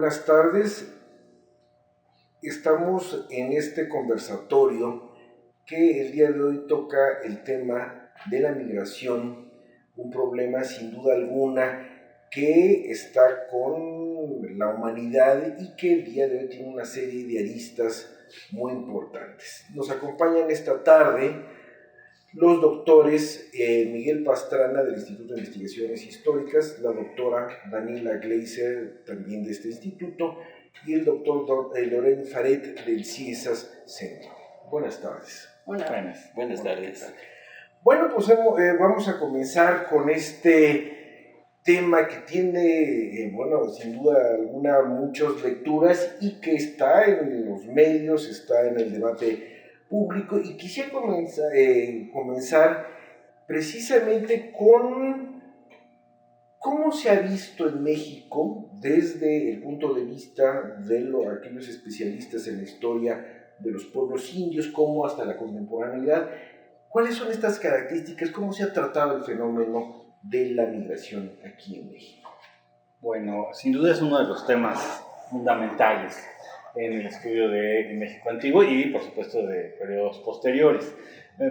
buenas tardes. Estamos en este conversatorio que el día de hoy toca el tema de la migración, un problema sin duda alguna que está con la humanidad y que el día de hoy tiene una serie de aristas muy importantes. Nos acompañan esta tarde los doctores Miguel Pastrana del Instituto de Investigaciones Históricas, la doctora Daniela Gleiser también de este instituto y el doctor Loren Faret del CIESAS Centro. Buenas tardes. Buenas tardes. Bueno, pues vamos a comenzar con este tema que tiene, sin duda alguna, muchas lecturas y que está en los medios, está en el debate público, y quisiera comenzar precisamente con cómo se ha visto en México desde el punto de vista de aquellos especialistas en la historia de los pueblos indios, como hasta la contemporaneidad. ¿Cuáles son estas características? ¿Cómo se ha tratado el fenómeno de la migración aquí en México? Bueno, sin duda es uno de los temas fundamentales en el estudio de México antiguo y, por supuesto, de periodos posteriores.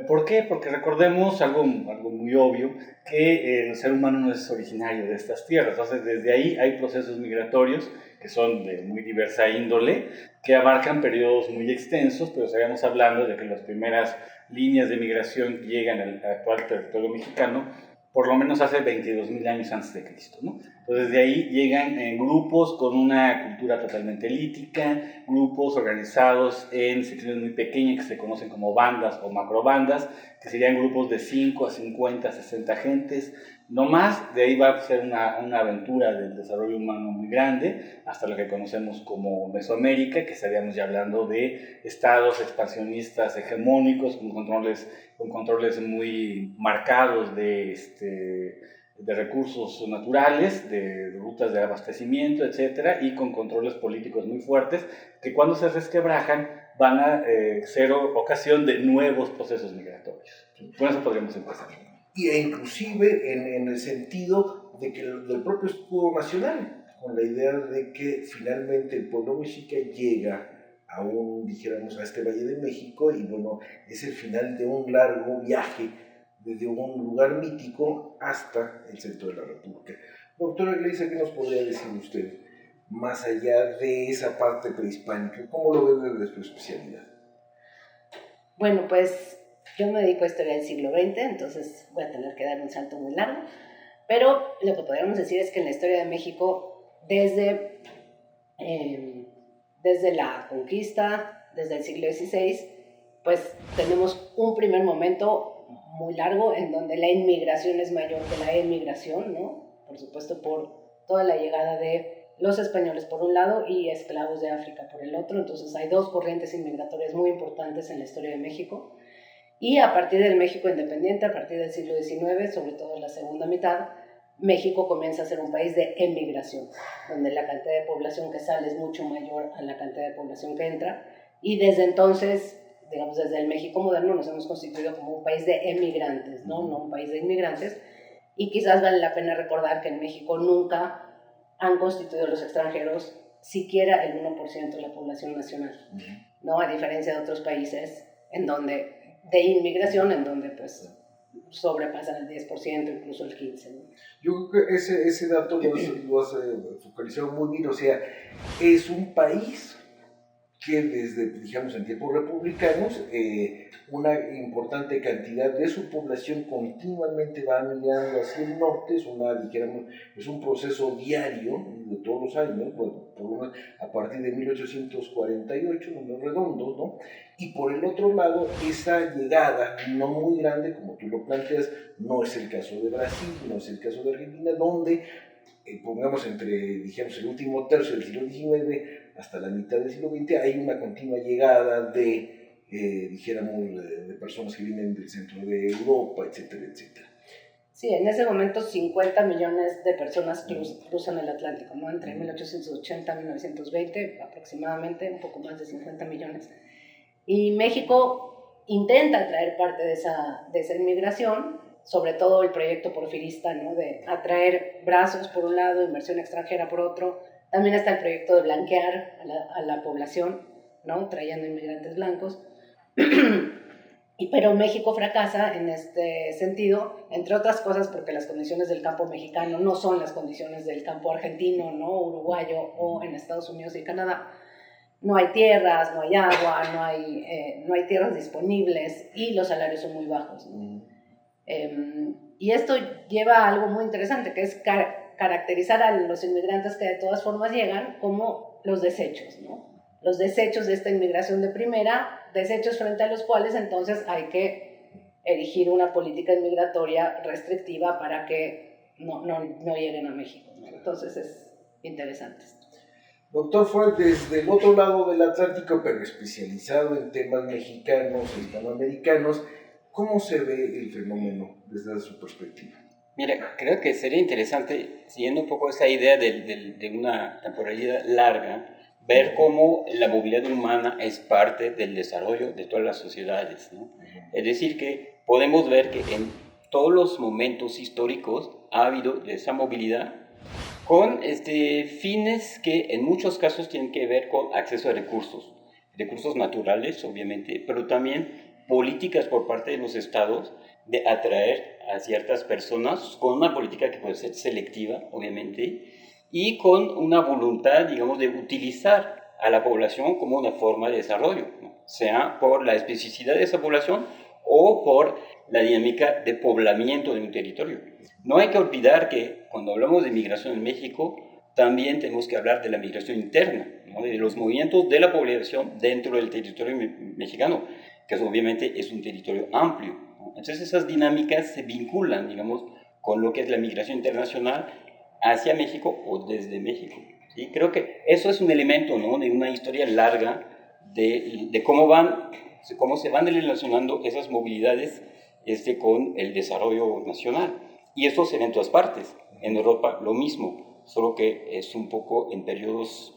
¿Por qué? Porque recordemos algo muy obvio, que el ser humano no es originario de estas tierras. Entonces, desde ahí hay procesos migratorios que son de muy diversa índole, que abarcan periodos muy extensos, pero estaríamos hablando de que las primeras líneas de migración llegan al actual territorio mexicano por lo menos hace 22.000 años antes de Cristo, ¿no? Entonces de ahí llegan en grupos con una cultura totalmente lítica, grupos organizados en secciones muy pequeñas que se conocen como bandas o macrobandas, que serían grupos de 5 a 50, 60 gentes, no más. De ahí va a ser una aventura del desarrollo humano muy grande, hasta lo que conocemos como Mesoamérica, que estaríamos ya hablando de estados expansionistas hegemónicos con controles muy marcados de recursos naturales, de rutas de abastecimiento, etcétera, y con controles políticos muy fuertes que cuando se resquebrajan van a ser ocasión de nuevos procesos migratorios. Con eso podríamos empezar. Y inclusive en el sentido de que del propio escudo nacional, con la idea de que finalmente el pueblo mexica llega a este Valle de México, y bueno, es el final de un largo viaje desde un lugar mítico hasta el centro de la República. Doctora Gleiser, ¿qué nos podría decir usted más allá de esa parte prehispánica? ¿Cómo lo ve desde su especialidad? Bueno, pues yo me dedico a historia del siglo XX, entonces voy a tener que dar un salto muy largo, pero lo que podríamos decir es que en la historia de México, desde la conquista, desde el siglo XVI, pues tenemos un primer momento muy largo en donde la inmigración es mayor que la emigración, ¿no? Por supuesto, por toda la llegada de los españoles por un lado y esclavos de África por el otro. Entonces hay dos corrientes inmigratorias muy importantes en la historia de México. Y a partir del México independiente, a partir del siglo XIX, sobre todo en la segunda mitad, México comienza a ser un país de emigración, donde la cantidad de población que sale es mucho mayor a la cantidad de población que entra. Y desde entonces, digamos, desde el México moderno nos hemos constituido como un país de emigrantes, no un país de inmigrantes. Y quizás vale la pena recordar que en México nunca han constituido los extranjeros siquiera el 1% de la población nacional, ¿no? A diferencia de otros países en donde, de inmigración, en donde pues sobrepasan el 10%, incluso el 15%, ¿no? Yo creo que ese dato lo has focalizado muy bien. O sea, es un país que desde, digamos, en tiempos republicanos, una importante cantidad de su población continuamente va migrando hacia el norte. Es un proceso diario de todos los años, bueno, por lo menos a partir de 1848, números redondos, ¿no? Y por el otro lado, esa llegada no muy grande, como tú lo planteas, no es el caso de Brasil, no es el caso de Argentina, donde pongamos digamos, el último tercio del siglo XIX hasta la mitad del siglo XX, hay una continua llegada de personas que vienen del centro de Europa, etcétera, etcétera. Sí, en ese momento 50 millones de personas cruzan el Atlántico, ¿no? Entre 1880 y 1920, aproximadamente, un poco más de 50 millones. Y México intenta atraer parte de esa inmigración, sobre todo el proyecto porfirista, ¿no? De atraer brazos por un lado, inversión extranjera por otro, También está el proyecto de blanquear a la población, ¿no? Trayendo inmigrantes blancos. Pero México fracasa en este sentido, entre otras cosas porque las condiciones del campo mexicano no son las condiciones del campo argentino, ¿no? Uruguayo o en Estados Unidos y Canadá. No hay tierras, no hay agua, no hay tierras disponibles y los salarios son muy bajos, ¿no? Y esto lleva a algo muy interesante, que es caracterizar a los inmigrantes que de todas formas llegan como los desechos, ¿no? Los desechos de esta inmigración de primera, desechos frente a los cuales entonces hay que erigir una política inmigratoria restrictiva para que no lleguen a México, ¿no? Entonces es interesante. Doctor Freud, desde el otro lado del Atlántico, pero especializado en temas mexicanos e hispanoamericanos, ¿cómo se ve el fenómeno desde su perspectiva? Mira, creo que sería interesante, siguiendo un poco esa idea de una temporalidad larga, ver cómo la movilidad humana es parte del desarrollo de todas las sociedades, ¿no? Es decir, que podemos ver que en todos los momentos históricos ha habido esa movilidad con fines que en muchos casos tienen que ver con acceso a recursos naturales, obviamente, pero también políticas por parte de los estados de atraer a ciertas personas con una política que puede ser selectiva, obviamente, y con una voluntad, digamos, de utilizar a la población como una forma de desarrollo, ¿no? Sea por la especificidad de esa población o por la dinámica de poblamiento de un territorio. No hay que olvidar que cuando hablamos de migración en México, también tenemos que hablar de la migración interna, ¿no? De los movimientos de la población dentro del territorio mexicano, que obviamente es un territorio amplio, ¿no? Entonces esas dinámicas se vinculan, digamos, con lo que es la migración internacional hacia México o desde México, ¿sí? Creo que eso es un elemento, ¿no? De una historia larga de cómo se van relacionando esas movilidades con el desarrollo nacional. Y eso se ve en todas partes. En Europa lo mismo, solo que es un poco en periodos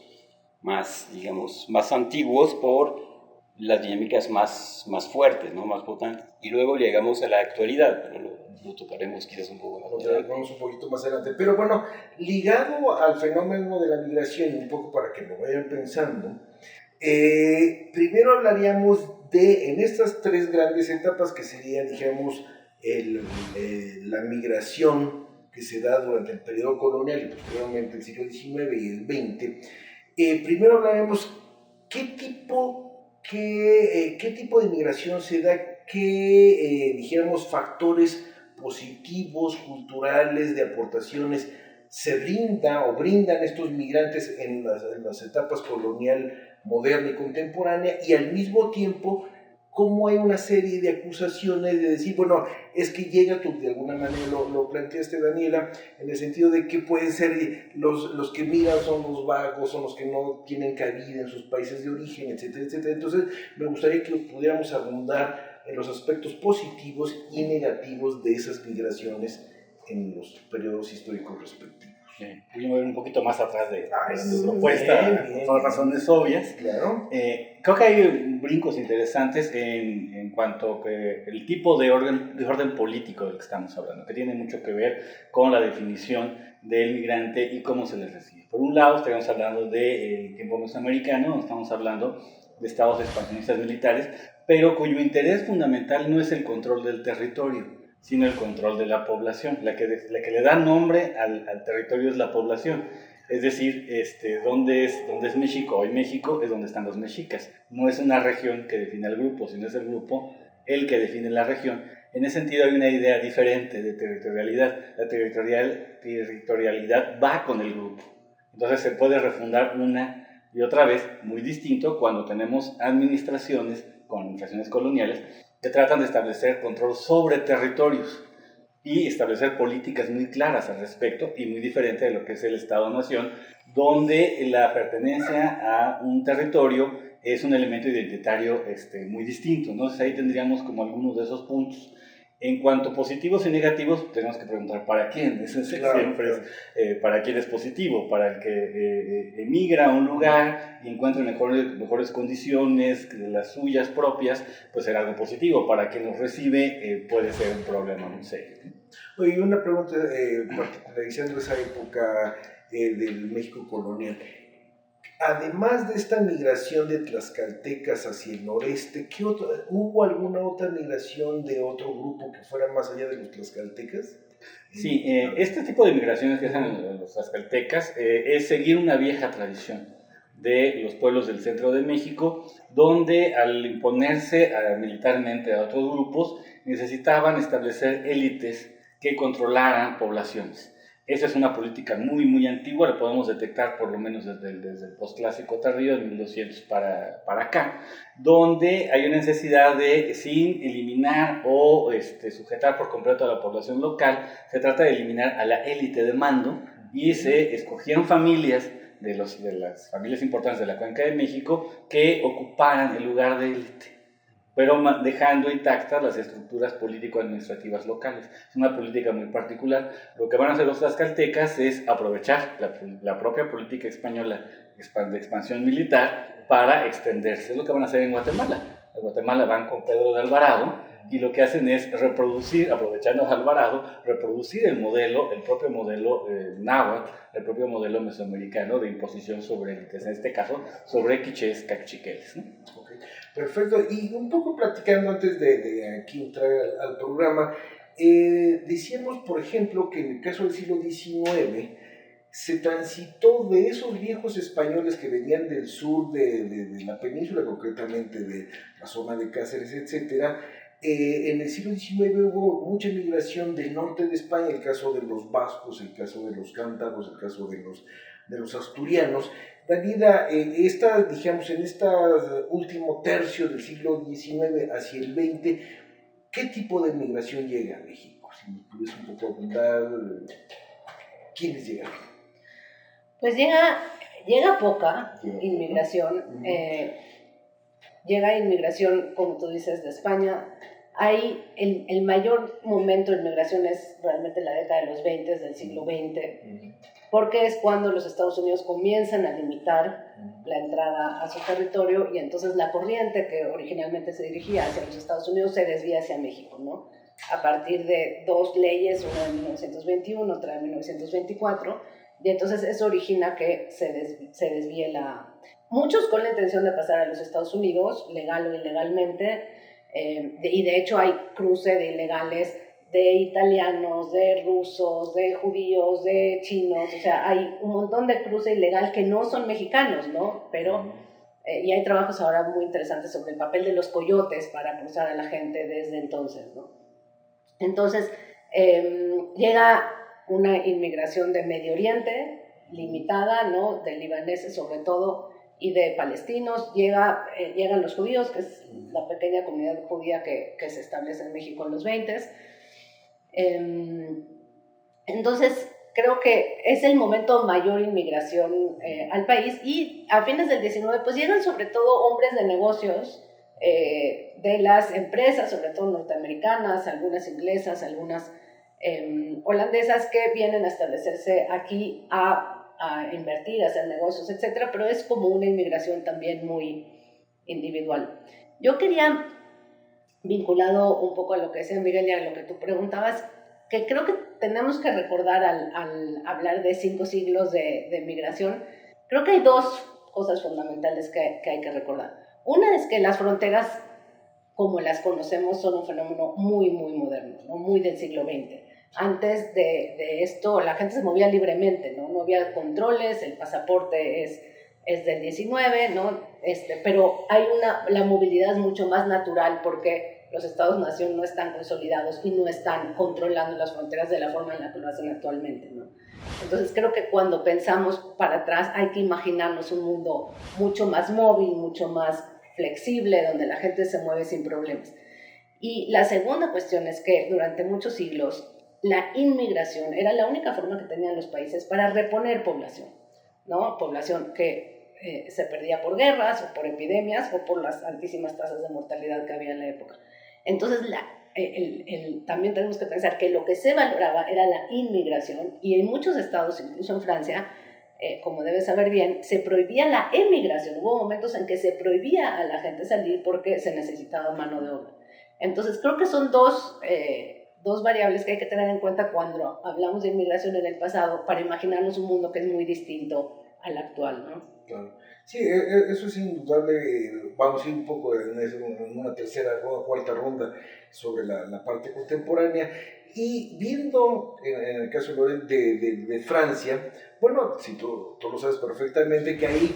más, digamos, más antiguos por las dinámicas más fuertes, ¿no? Más potentes. Y luego llegamos a la actualidad, pero lo tocaremos quizás un poco más adelante. Vamos un poquito más adelante. Pero bueno, ligado al fenómeno de la migración, un poco para que lo vayan pensando, primero hablaríamos en estas tres grandes etapas que serían, digamos, la migración que se da durante el periodo colonial y posteriormente el siglo XIX y el XX. Primero hablaremos qué tipo de migración se da, qué, dijéramos, factores positivos, culturales, de aportaciones se brindan estos migrantes en las etapas colonial, moderna y contemporánea, y al mismo tiempo cómo hay una serie de acusaciones de decir, bueno, es que llega, tú de alguna manera lo planteaste, Daniela, en el sentido de que pueden ser los que migran son los vagos, son los que no tienen cabida en sus países de origen, etcétera, etcétera. Entonces me gustaría que pudiéramos abundar en los aspectos positivos y negativos de esas migraciones en los periodos históricos respectivos. Voy a mover un poquito más atrás de tu propuesta, por razones obvias. Claro. Creo que hay brincos interesantes en cuanto a el tipo de orden político del que estamos hablando, que tiene mucho que ver con la definición del migrante y cómo se les recibe. Por un lado, estamos hablando del tiempo mesoamericano, estamos hablando de estados expansionistas militares, pero cuyo interés fundamental no es el control del territorio, sino el control de la población. La que le da nombre al territorio es la población. Es decir, ¿dónde es México? Hoy México es donde están los mexicas. No es una región que define al grupo, sino es el grupo el que define la región. En ese sentido hay una idea diferente de territorialidad. La territorialidad va con el grupo. Entonces se puede refundar una y otra vez, muy distinto cuando tenemos administraciones coloniales que tratan de establecer control sobre territorios y establecer políticas muy claras al respecto, y muy diferente de lo que es el Estado-Nación, donde la pertenencia a un territorio es un elemento identitario muy distinto, ¿no? Entonces ahí tendríamos como algunos de esos puntos. En cuanto a positivos y negativos, tenemos que preguntar ¿para quién? Siempre es ¿para quién es positivo? Para el que emigra a un lugar y encuentra mejores condiciones de las suyas propias, pues será algo positivo. Para quien nos recibe puede ser un problema muy serio. Oye, una pregunta particularizando esa época, del México colonial. Además de esta migración de tlaxcaltecas hacia el noreste, ¿hubo alguna otra migración de otro grupo que fuera más allá de los tlaxcaltecas? Sí, este tipo de migraciones que hacen los tlaxcaltecas es seguir una vieja tradición de los pueblos del centro de México, donde al imponerse militarmente a otros grupos, necesitaban establecer élites que controlaran poblaciones. Esa es una política muy, muy antigua, la podemos detectar por lo menos desde el postclásico tardío, de 1200 para acá, donde hay una necesidad de, sin eliminar o sujetar por completo a la población local, se trata de eliminar a la élite de mando y se escogían familias de las familias importantes de la Cuenca de México que ocuparan el lugar de élite, pero dejando intactas las estructuras político-administrativas locales. Es una política muy particular. Lo que van a hacer los tlaxcaltecas es aprovechar la propia política española de expansión militar para extenderse. Es lo que van a hacer en Guatemala. En Guatemala van con Pedro de Alvarado y lo que hacen es reproducir, aprovechando a Alvarado, reproducir el propio modelo náhuatl, el propio modelo mesoamericano de imposición sobre élites, en este caso sobre quichés, cachiqueles, ¿no? Okay. Perfecto, y un poco platicando antes de aquí entrar al programa, decíamos, por ejemplo, que en el caso del siglo XIX se transitó de esos viejos españoles que venían del sur de la península, concretamente de la zona de Cáceres, etcétera. En el siglo XIX hubo mucha migración del norte de España, el caso de los vascos, el caso de los cántabros, el caso de los asturianos. Daniela, digamos, en este último tercio del siglo XIX hacia el XX, ¿qué tipo de migración llega a México? Si me puedes un poco abundar, ¿quiénes llegan? Pues llega poca inmigración. Llega inmigración, como tú dices, de España. Hay el mayor momento de inmigración es realmente la década de los 20 del siglo XX, porque es cuando los Estados Unidos comienzan a limitar la entrada a su territorio y entonces la corriente que originalmente se dirigía hacia los Estados Unidos se desvía hacia México, ¿no? A partir de dos leyes, una de 1921, otra de 1924, y entonces eso origina que se desvíe muchos con la intención de pasar a los Estados Unidos, legal o ilegalmente, y de hecho hay cruce de ilegales de italianos, de rusos, de judíos, de chinos, o sea, hay un montón de cruce ilegal que no son mexicanos, ¿no? Pero, y hay trabajos ahora muy interesantes sobre el papel de los coyotes para cruzar a la gente desde entonces, ¿no? Entonces, llega una inmigración de Medio Oriente, limitada, ¿no? De libaneses sobre todo, y de palestinos. Llegan los judíos, que es la pequeña comunidad judía que se establece en México en los 20s. Entonces, creo que es el momento mayor inmigración al país, y a fines del 19 pues llegan sobre todo hombres de negocios de las empresas, sobre todo norteamericanas, algunas inglesas, algunas holandesas, que vienen a establecerse aquí a invertir, a hacer negocios, etcétera, pero es como una inmigración también muy individual. Yo quería, vinculado un poco a lo que decía Miguel y a lo que tú preguntabas, que creo que tenemos que recordar al hablar de 5 siglos de migración, creo que hay dos cosas fundamentales que hay que recordar. Una es que las fronteras, como las conocemos, son un fenómeno muy, muy moderno, ¿no? Muy del siglo XX. Antes de esto, la gente se movía libremente, ¿no? No había controles, el pasaporte es del 19, ¿no? Pero la movilidad es mucho más natural porque los estados-nación no están consolidados y no están controlando las fronteras de la forma en la que lo hacen actualmente, ¿no? Entonces creo que cuando pensamos para atrás hay que imaginarnos un mundo mucho más móvil, mucho más flexible, donde la gente se mueve sin problemas. Y la segunda cuestión es que durante muchos siglos la inmigración era la única forma que tenían los países para reponer población, ¿no? Población que se perdía por guerras o por epidemias o por las altísimas tasas de mortalidad que había en la época. Entonces, también tenemos que pensar que lo que se valoraba era la inmigración, y en muchos estados, incluso en Francia, como debes saber bien, se prohibía la emigración. Hubo momentos en que se prohibía a la gente salir porque se necesitaba mano de obra. Entonces, creo que son dos dos variables que hay que tener en cuenta cuando hablamos de inmigración en el pasado para imaginarnos un mundo que es muy distinto al actual, ¿no? Claro. Sí, eso es indudable. Vamos a ir un poco en una tercera ronda, cuarta ronda sobre la parte contemporánea. Y viendo en el caso de Francia, bueno, si tú lo sabes perfectamente, que ahí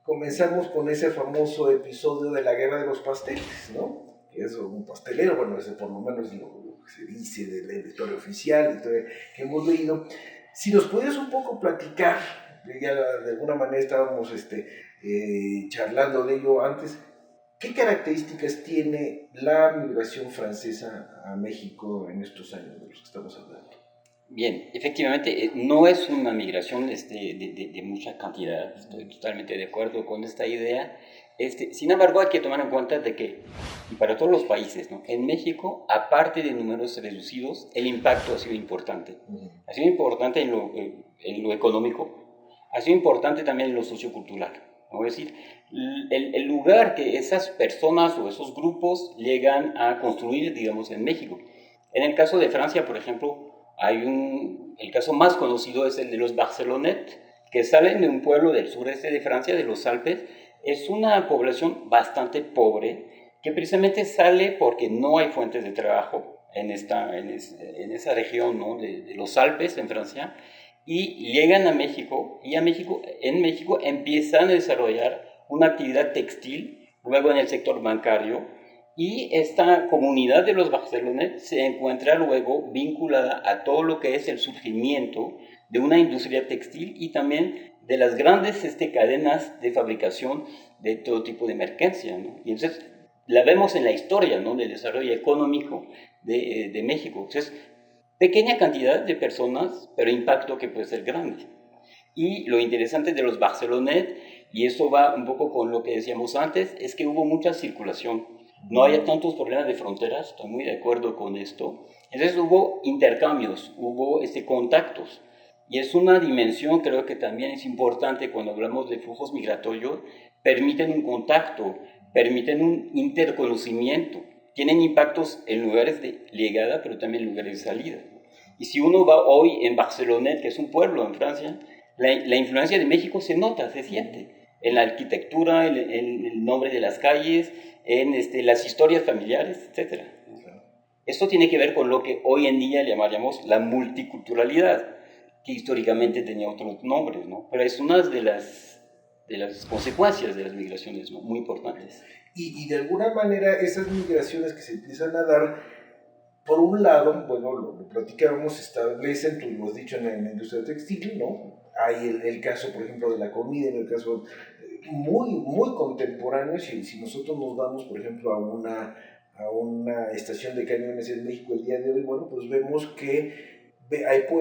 comenzamos con ese famoso episodio de la guerra de los pasteles, ¿no? Que es un pastelero, bueno, ese por lo menos lo que se dice de la historia oficial, la historia que hemos leído. Si nos pudieras un poco platicar, ya de alguna manera estábamos charlando de ello antes, ¿qué características tiene la migración francesa a México en estos años de los que estamos hablando? Bien, efectivamente, no es una migración de mucha cantidad, estoy totalmente de acuerdo con esta idea. Sin embargo, hay que tomar en cuenta de que, y para todos los países, ¿no? En México, aparte de números reducidos, el impacto ha sido importante. Ha sido importante en lo económico, ha sido importante también en lo sociocultural. ¿No? Es decir, el lugar que esas personas o esos grupos llegan a construir, digamos, en México. En el caso de Francia, por ejemplo, el caso más conocido es el de los Barcelonettes, que salen de un pueblo del sureste de Francia, de los Alpes. Es una población bastante pobre, que precisamente sale porque no hay fuentes de trabajo en esa región, ¿no? de los Alpes en Francia, y llegan a México, y en México empiezan a desarrollar una actividad textil, luego en el sector bancario, y esta comunidad de los Barcelonettes se encuentra luego vinculada a todo lo que es el surgimiento de una industria textil y también de las grandes cadenas de fabricación de todo tipo de mercancía, ¿no? Y entonces la vemos en la historia, ¿no? Del desarrollo económico de México. Entonces, pequeña cantidad de personas, pero impacto que puede ser grande. Y lo interesante de los Barcelonettes, y eso va un poco con lo que decíamos antes, es que hubo mucha circulación. No había tantos problemas de fronteras, estoy muy de acuerdo con esto. Entonces hubo intercambios, hubo contactos. Y es una dimensión, creo que también es importante cuando hablamos de flujos migratorios, permiten un contacto, permiten un interconocimiento, tienen impactos en lugares de llegada, pero también en lugares de salida. Y si uno va hoy en Barcelona, que es un pueblo en Francia, la influencia de México se nota, se siente, en la arquitectura, en el nombre de las calles, en las historias familiares, etc. Esto tiene que ver con lo que hoy en día llamaríamos la multiculturalidad, que históricamente tenía otros nombres, ¿no? Pero es una de las consecuencias de las migraciones, ¿no? Muy importantes. Y de alguna manera esas migraciones que se empiezan a dar, por un lado, bueno, lo platicábamos, establecen, tú lo has dicho en la industria textil, ¿no? Hay el caso, por ejemplo, de la comida, en el caso muy contemporáneo, si nosotros nos vamos, por ejemplo, a una estación de camiones en México el día de hoy, bueno, pues vemos que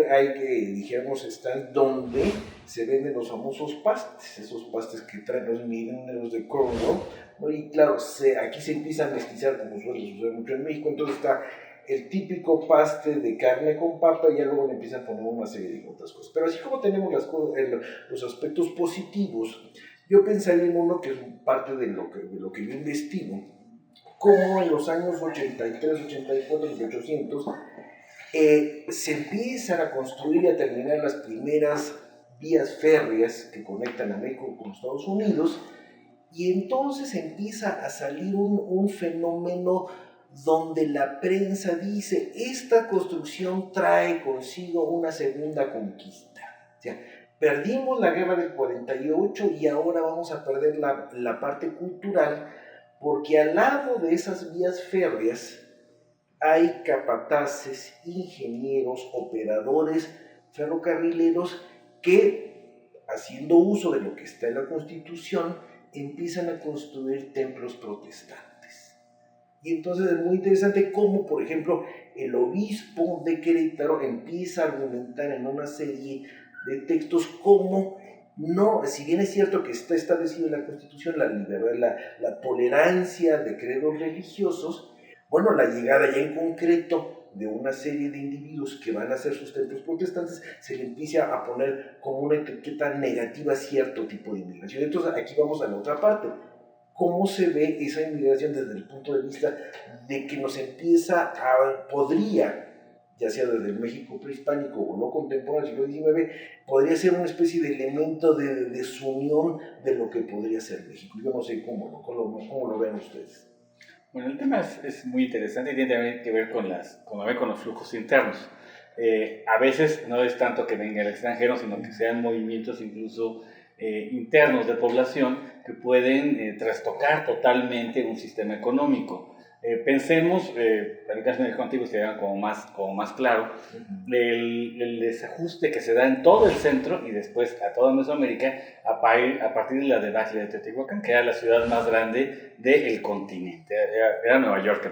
hay dijéramos, están donde se venden los famosos pastes, esos pastes que traen los mineros de Cornwall, ¿no? Y claro, aquí se empieza a mestizar, como suele suceder mucho en México, entonces está el típico paste de carne con papa y ya luego le empiezan a poner una serie de otras cosas. Pero así como tenemos los aspectos positivos, yo pensaría en uno que es parte de lo que yo investigo, como en los años 83, 84, 1800, se empiezan a construir y a terminar las primeras vías férreas que conectan a México con Estados Unidos, y entonces empieza a salir un fenómeno donde la prensa dice, esta construcción trae consigo una segunda conquista. O sea, perdimos la guerra del 48 y ahora vamos a perder la parte cultural, porque al lado de esas vías férreas hay capataces, ingenieros, operadores ferrocarrileros que, haciendo uso de lo que está en la Constitución, empiezan a construir templos protestantes. Y entonces es muy interesante cómo, por ejemplo, el obispo de Querétaro empieza a argumentar en una serie de textos cómo no, si bien es cierto que está establecido en la Constitución la libertad, la tolerancia de credos religiosos, bueno, la llegada ya en concreto de una serie de individuos que van a hacer sus templos protestantes, se le empieza a poner como una etiqueta negativa a cierto tipo de inmigración. Entonces aquí vamos a la otra parte. ¿Cómo se ve esa inmigración desde el punto de vista de que nos podría ya sea desde el México prehispánico o no contemporáneo del siglo XIX, podría ser una especie de elemento de desunión de lo que podría ser México. Yo no sé cómo lo ven ustedes. Bueno, el tema es muy interesante y tiene también que ver con los flujos internos. A veces no es tanto que venga el extranjero, sino que sean movimientos incluso internos de población que pueden trastocar totalmente un sistema económico. Pensemos, en el caso de México Antiguo sería como más claro, el desajuste que se da en todo el centro y después a toda Mesoamérica a partir de la debacle de Teotihuacán, que era la ciudad más grande del continente. Era Nueva York,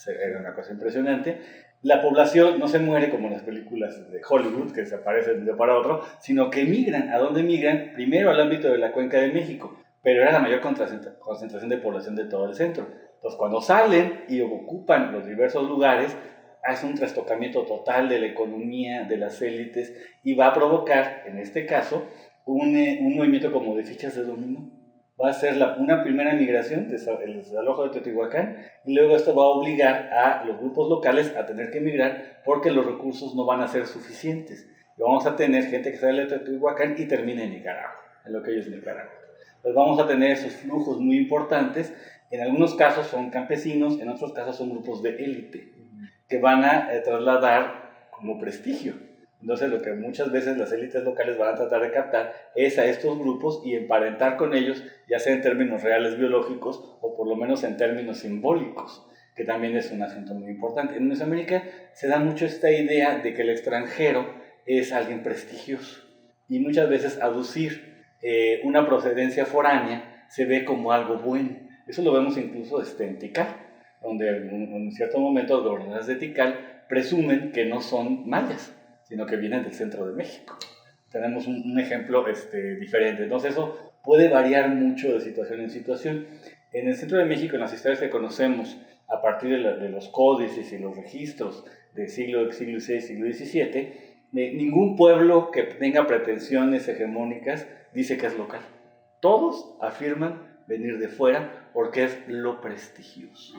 era una cosa impresionante. La población no se muere como en las películas de Hollywood, que desaparecen de un día para otro, sino que migran. ¿A dónde migran? Primero al ámbito de la Cuenca de México, pero era la mayor concentración de población de todo el centro. Entonces, cuando salen y ocupan los diversos lugares, hace un trastocamiento total de la economía, de las élites, y va a provocar, en este caso, un movimiento como de fichas de dominó. Va a ser una primera migración, el desalojo de Teotihuacán, y luego esto va a obligar a los grupos locales a tener que emigrar porque los recursos no van a ser suficientes. Y vamos a tener gente que sale de Teotihuacán y termina en Nicaragua, en lo que hoy es Nicaragua. Entonces vamos a tener esos flujos muy importantes. En algunos casos son campesinos, en otros casos son grupos de élite que van a trasladar como prestigio. Entonces lo que muchas veces las élites locales van a tratar de captar es a estos grupos y emparentar con ellos, ya sea en términos reales biológicos o por lo menos en términos simbólicos, que también es un asunto muy importante. En Mesoamérica se da mucho esta idea de que el extranjero es alguien prestigioso y muchas veces aducir una procedencia foránea se ve como algo bueno. Eso lo vemos incluso en Tikal, donde en cierto momento los gobernadores de Tikal presumen que no son mayas, sino que vienen del centro de México. Tenemos un ejemplo diferente. Entonces eso puede variar mucho de situación en situación. En el centro de México, en las historias que conocemos a partir de los códices y los registros del siglo VI, siglo XVII, ningún pueblo que tenga pretensiones hegemónicas dice que es local. Todos afirman venir de fuera porque es lo prestigioso.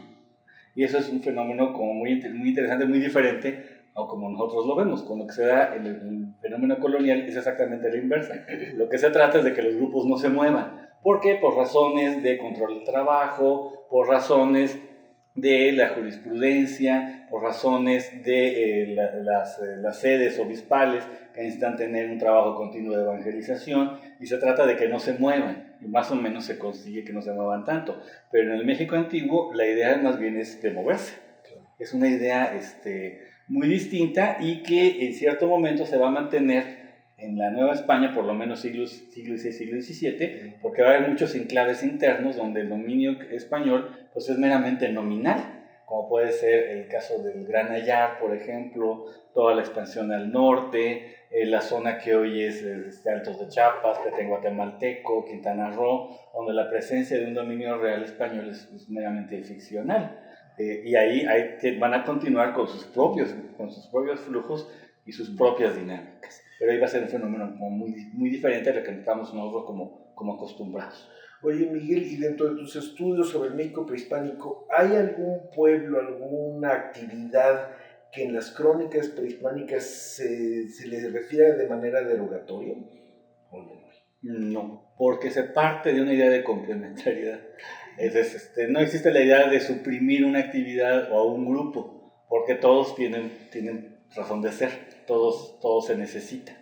Y eso es un fenómeno como muy interesante, muy diferente o como nosotros lo vemos. Con lo que se da en el fenómeno colonial es exactamente la inversa. Lo que se trata es de que los grupos no se muevan. ¿Por qué? Por razones de control del trabajo, por razones de la jurisprudencia, por razones de las sedes obispales que necesitan tener un trabajo continuo de evangelización, y se trata de que no se muevan, y más o menos se consigue que no se muevan tanto. Pero en el México antiguo la idea más bien es de moverse. Es una idea muy distinta y que en cierto momento se va a mantener en la Nueva España, por lo menos siglo VI, siglo XVII, porque va a haber muchos enclaves internos donde el dominio español pues, es meramente nominal, como puede ser el caso del Gran Ayar, por ejemplo, toda la expansión al norte, la zona que hoy es Altos de Chiapas, Petén Guatemalteco, Quintana Roo, donde la presencia de un dominio real español es meramente ficcional. Y ahí van a continuar con sus propios flujos y sus propias dinámicas. Pero ahí va a ser un fenómeno como muy diferente a lo que estamos nosotros como acostumbrados. Oye, Miguel, y dentro de tus estudios sobre el México prehispánico, ¿hay algún pueblo, alguna actividad que en las crónicas prehispánicas se les refiere de manera derogatoria? ¿O no? No, porque se parte de una idea de complementariedad. No existe la idea de suprimir una actividad o a un grupo, porque todos tienen razón de ser, todos se necesitan.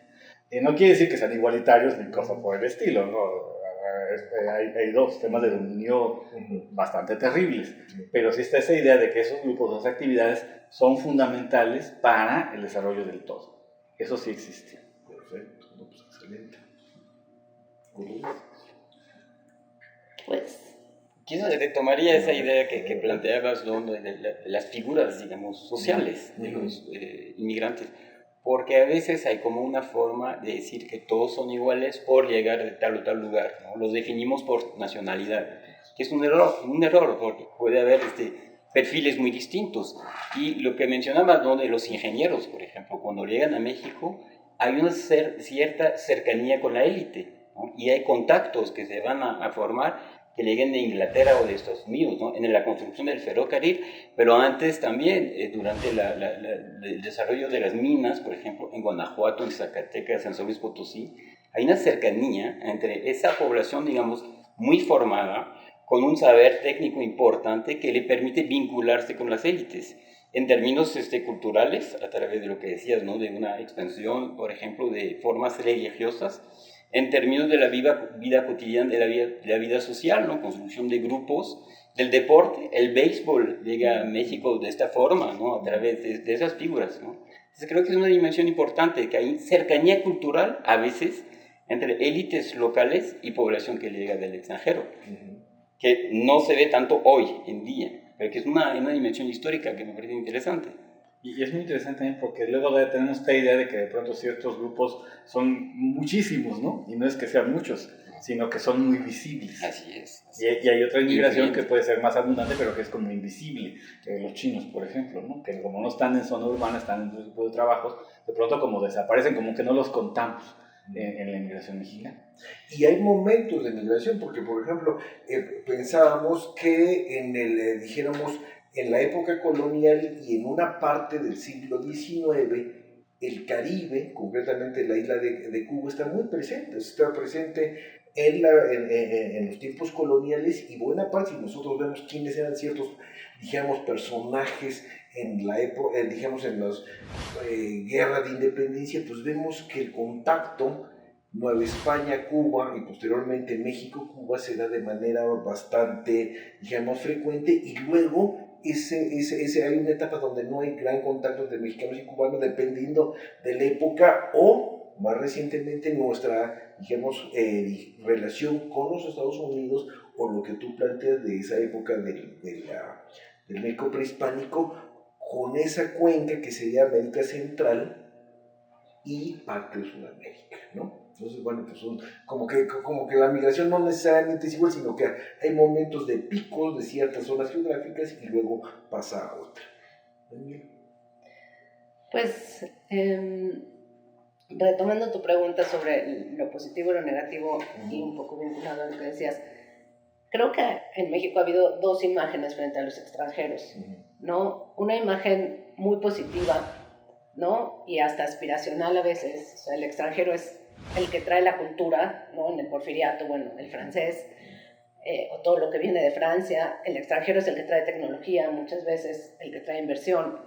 No quiere decir que sean igualitarios ni cosa por el estilo, ¿no? Hay dos temas de dominio bastante terribles, pero sí está esa idea de que esos grupos, esas actividades son fundamentales para el desarrollo del todo. Eso sí existe. Perfecto, no, pues excelente. Pues Quizás retomaría esa idea que planteabas, ¿no? de las figuras, digamos, sociales de los inmigrantes, porque a veces hay como una forma de decir que todos son iguales por llegar de tal o tal lugar, ¿no? Los definimos por nacionalidad, que es un error porque puede haber perfiles muy distintos. Y lo que mencionabas, ¿no? De los ingenieros, por ejemplo, cuando llegan a México hay una cierta cercanía con la élite, ¿no? Y hay contactos que se van a formar que lleguen de Inglaterra o de Estados Unidos, ¿no? En la construcción del ferrocarril, pero antes también, durante el desarrollo de las minas, por ejemplo, en Guanajuato, en Zacatecas, en San Luis Potosí, hay una cercanía entre esa población, digamos, muy formada, con un saber técnico importante que le permite vincularse con las élites. En términos culturales, a través de lo que decías, ¿no? De una expansión, por ejemplo, de formas religiosas, en términos de la vida cotidiana, de la vida social, ¿no? Construcción de grupos, del deporte. El béisbol llega a México de esta forma, ¿no? A través de esas figuras, ¿no? Entonces creo que es una dimensión importante, que hay cercanía cultural a veces entre élites locales y población que llega del extranjero, que no se ve tanto hoy en día, pero que es una dimensión histórica que me parece interesante. Y es muy interesante también porque luego tenemos esta idea de que de pronto ciertos grupos son muchísimos, ¿no? Y no es que sean muchos, sino que son muy visibles. Así es. Y hay otra inmigración que puede ser más abundante, pero que es como invisible. Los chinos, por ejemplo, ¿no? Que como no están en zona urbana, están en otro tipo de trabajos, de pronto como desaparecen, como que no los contamos en la inmigración mexicana. Y hay momentos de migración, porque por ejemplo, pensábamos que dijéramos, en la época colonial y en una parte del siglo XIX, el Caribe, concretamente la isla de Cuba, está muy presente, está presente en los tiempos coloniales, y buena parte, si nosotros vemos quiénes eran ciertos, digamos, personajes en la época, digamos, en las guerras de independencia, pues vemos que el contacto Nueva España, Cuba y posteriormente México, Cuba se da de manera bastante, digamos, frecuente, y luego hay una etapa donde no hay gran contacto entre mexicanos y cubanos dependiendo de la época, o más recientemente nuestra, digamos, relación con los Estados Unidos, o lo que tú planteas de esa época del México prehispánico, con esa cuenca que sería América Central y parte de Sudamérica, ¿no? Entonces, bueno, pues como que la migración no necesariamente es igual, sino que hay momentos de picos de ciertas zonas geográficas y luego pasa a otra. Pues, retomando tu pregunta sobre lo positivo y lo negativo, y un poco vinculado a lo que decías, creo que en México ha habido dos imágenes frente a los extranjeros, ¿no? Una imagen muy positiva, ¿no? Y hasta aspiracional a veces. O sea, el extranjero es el que trae la cultura, ¿no? En el porfiriato, bueno, el francés, o todo lo que viene de Francia. El extranjero es el que trae tecnología, muchas veces el que trae inversión.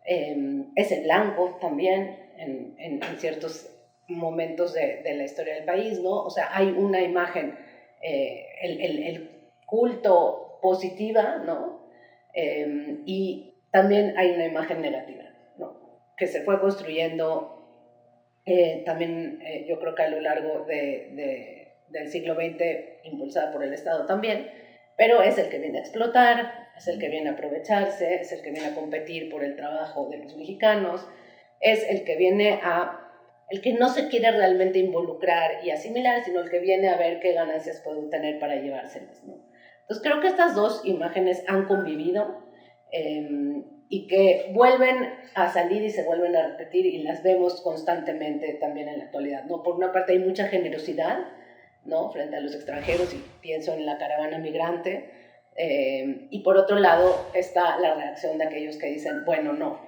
Es el blanco también en ciertos momentos de la historia del país, ¿no? O sea, hay una imagen, el culto positiva, ¿no? Y también hay una imagen negativa, ¿no? Que se fue construyendo también, yo creo que a lo largo del siglo XX, impulsada por el Estado también, pero es el que viene a explotar, es el que viene a aprovecharse, es el que viene a competir por el trabajo de los mexicanos, es el que no se quiere realmente involucrar y asimilar, sino el que viene a ver qué ganancias puede obtener para llevárselas, ¿no? Entonces creo que estas dos imágenes han convivido, y que vuelven a salir y se vuelven a repetir, y las vemos constantemente también en la actualidad, ¿no? Por una parte hay mucha generosidad, ¿no? Frente a los extranjeros, y pienso en la caravana migrante, y por otro lado está la reacción de aquellos que dicen, bueno, no,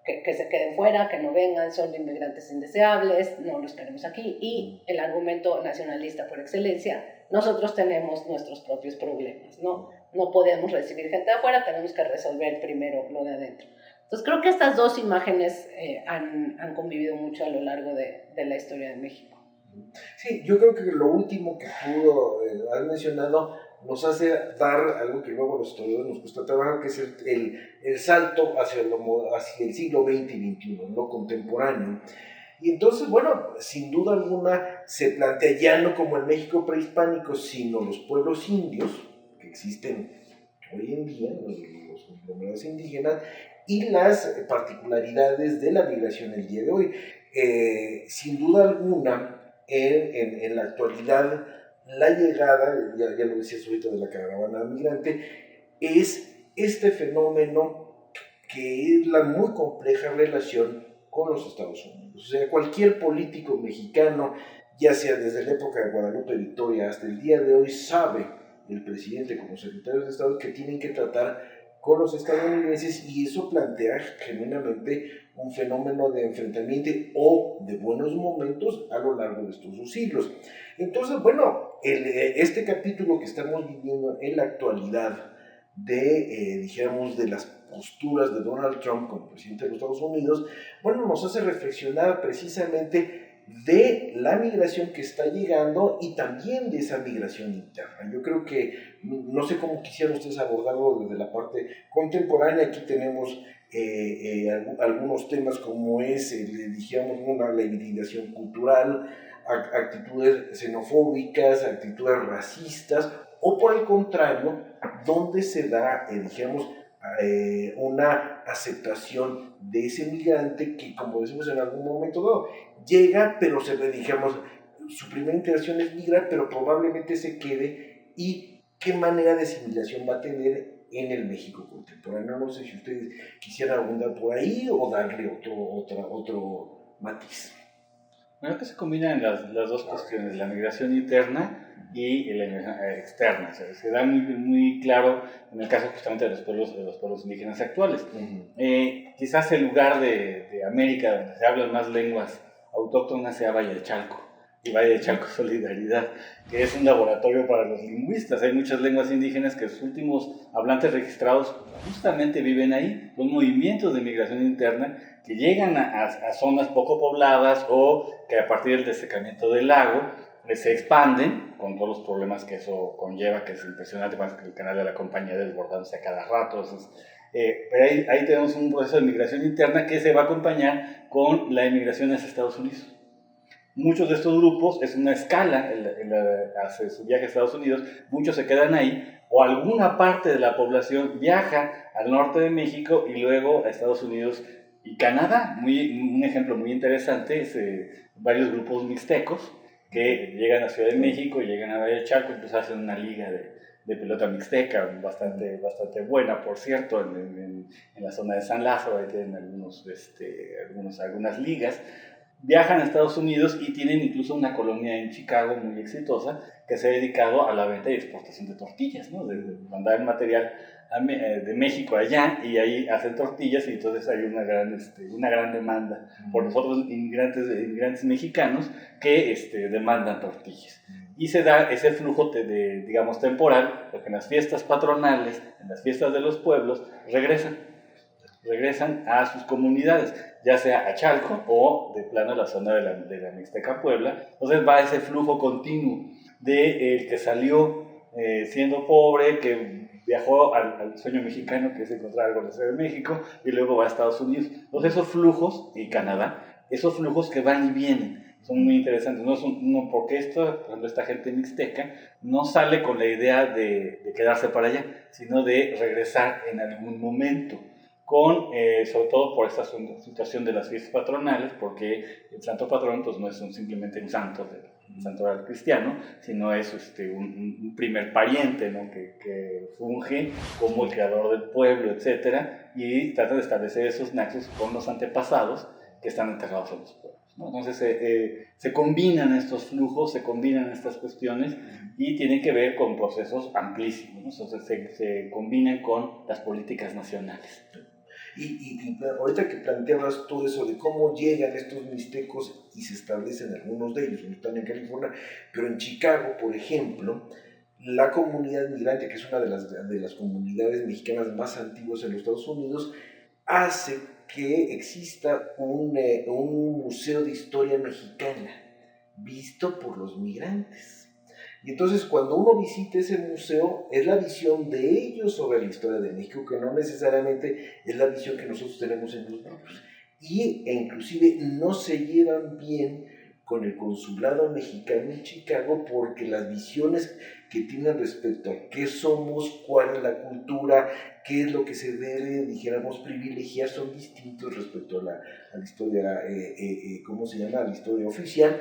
que se queden fuera, que no vengan, son inmigrantes indeseables, no los queremos aquí, y el argumento nacionalista por excelencia, nosotros tenemos nuestros propios problemas, ¿no? No podemos recibir gente de afuera, tenemos que resolver primero lo de adentro. Entonces creo que estas dos imágenes han convivido mucho a lo largo de la historia de México. Sí, yo creo que lo último que tú has mencionado nos hace dar algo que luego los historiadores nos cuesta trabajar, que es el salto hacia el siglo XX y XXI, lo contemporáneo. Y entonces, bueno, sin duda alguna se plantea ya no como el México prehispánico, sino los pueblos indios que existen hoy en día, los conglomerados indígenas, y las particularidades de la migración el día de hoy. Sin duda alguna, en la actualidad, la llegada, ya lo decías ahorita, de la caravana migrante, es este fenómeno que es la muy compleja relación con los Estados Unidos. O sea, cualquier político mexicano ya sea desde la época de Guadalupe Victoria hasta el día de hoy, sabe el presidente como secretario de Estado que tienen que tratar con los estadounidenses, y eso plantea genuinamente un fenómeno de enfrentamiento o de buenos momentos a lo largo de estos dos siglos. Entonces, bueno, este capítulo que estamos viviendo en la actualidad dijéramos, de las posturas de Donald Trump como presidente de los Estados Unidos, bueno, nos hace reflexionar precisamente de la migración que está llegando y también de esa migración interna. Yo creo que, no sé cómo quisieran ustedes abordarlo desde la parte contemporánea. Aquí tenemos algunos temas como es, dijéramos, la hibridación cultural, actitudes xenofóbicas, actitudes racistas, o por el contrario, donde se da, dijéramos, una aceptación de ese migrante que, como decimos en algún momento dado, llega, pero se ve, digamos, su primera interacción es migrar, pero probablemente se quede, y qué manera de asimilación va a tener en el México contemporáneo. No sé si ustedes quisieran abundar por ahí o darle otro matiz. Bueno, que se combinan las dos cuestiones, la migración interna y la migración externa. O sea, se da muy claro en el caso justamente de los pueblos indígenas actuales. Quizás el lugar de América donde se hablan más lenguas autóctonas sea Valle de Chalco, y Valle de Chalco Solidaridad, que es un laboratorio para los lingüistas. Hay muchas lenguas indígenas que sus últimos hablantes registrados justamente viven ahí. Son movimientos de migración interna que llegan a zonas poco pobladas o que a partir del desecamiento del lago se expanden con todos los problemas que eso conlleva, que es impresionante, más que el canal de la Compañía desbordándose a cada rato. Entonces, pero ahí tenemos un proceso de migración interna que se va a acompañar con la emigración hacia Estados Unidos. Muchos de estos grupos es una escala hace su viaje a Estados Unidos, muchos se quedan ahí, o alguna parte de la población viaja al norte de México y luego a Estados Unidos y Canadá. Un ejemplo muy interesante es varios grupos mixtecos que llegan a Ciudad de México y llegan a Valle de Chalco, entonces hacen una liga de pelota mixteca bastante buena, por cierto, en la zona de San Lázaro. Ahí tienen algunas ligas. Viajan a Estados Unidos y tienen incluso una colonia en Chicago muy exitosa que se ha dedicado a la venta y exportación de tortillas, ¿no? De mandar el material de México allá, y ahí hacen tortillas, y entonces hay una gran demanda por los otros inmigrantes mexicanos que demandan tortillas. Y se da ese flujo digamos, temporal, porque en las fiestas patronales, en las fiestas de los pueblos, regresan a sus comunidades, ya sea a Chalco o de plano a la zona de la Mixteca Puebla. Entonces va ese flujo continuo de el que salió siendo pobre, que viajó al sueño mexicano, que es encontrar algo en la Ciudad de México, y luego va a Estados Unidos. Entonces esos flujos, y Canadá, esos flujos que van y vienen, son muy interesantes. Porque por ejemplo, esta gente mixteca no sale con la idea de quedarse para allá, sino de regresar en algún momento, sobre todo por esta situación de las fiestas patronales, porque el santo patrón pues, no es simplemente un santo cristiano, sino es un primer pariente, ¿no? que funge como el creador del pueblo, etc. Y trata de establecer esos nexos con los antepasados que están enterrados en los pueblos, ¿no? Entonces se combinan estos flujos, se combinan estas cuestiones, y tienen que ver con procesos amplísimos, ¿no? Entonces se combinan con las políticas nacionales. Y ahorita que planteabas todo eso de cómo llegan estos mixtecos y se establecen algunos de ellos, no están en California, pero en Chicago, por ejemplo, la comunidad migrante, que es una de las comunidades mexicanas más antiguas en los Estados Unidos, hace que exista un museo de historia mexicana visto por los migrantes. Y entonces cuando uno visita ese museo, es la visión de ellos sobre la historia de México, que no necesariamente es la visión que nosotros tenemos en los libros. E inclusive no se llevan bien con el consulado mexicano en Chicago, porque las visiones que tienen respecto a qué somos, cuál es la cultura, qué es lo que se debe, dijéramos, privilegiar, son distintos respecto a la historia, ¿cómo se llama?, a la historia oficial.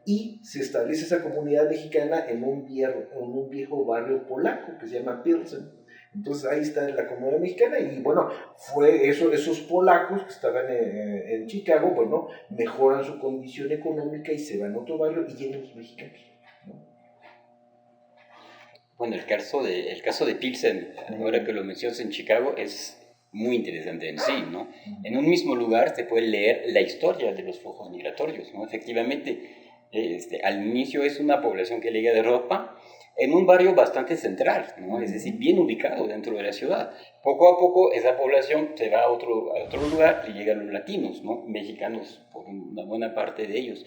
Y se establece esa comunidad mexicana en un viejo barrio polaco que se llama Pilsen, Entonces ahí está la comunidad mexicana y bueno, fue esos polacos que estaban en Chicago, bueno, mejoran su condición económica y se van a otro barrio y llegan los mexicanos, ¿no? Bueno, el caso de Pilsen, ahora que lo mencionas en Chicago, es muy interesante en sí, ¿no? En un mismo lugar se puede leer la historia de los flujos migratorios, ¿no? Efectivamente, al inicio es una población que llega de Europa en un barrio bastante central, ¿no? Es decir, bien ubicado dentro de la ciudad. Poco a poco esa población se va a otro lugar y llegan los latinos, ¿no? Mexicanos, por una buena parte de ellos.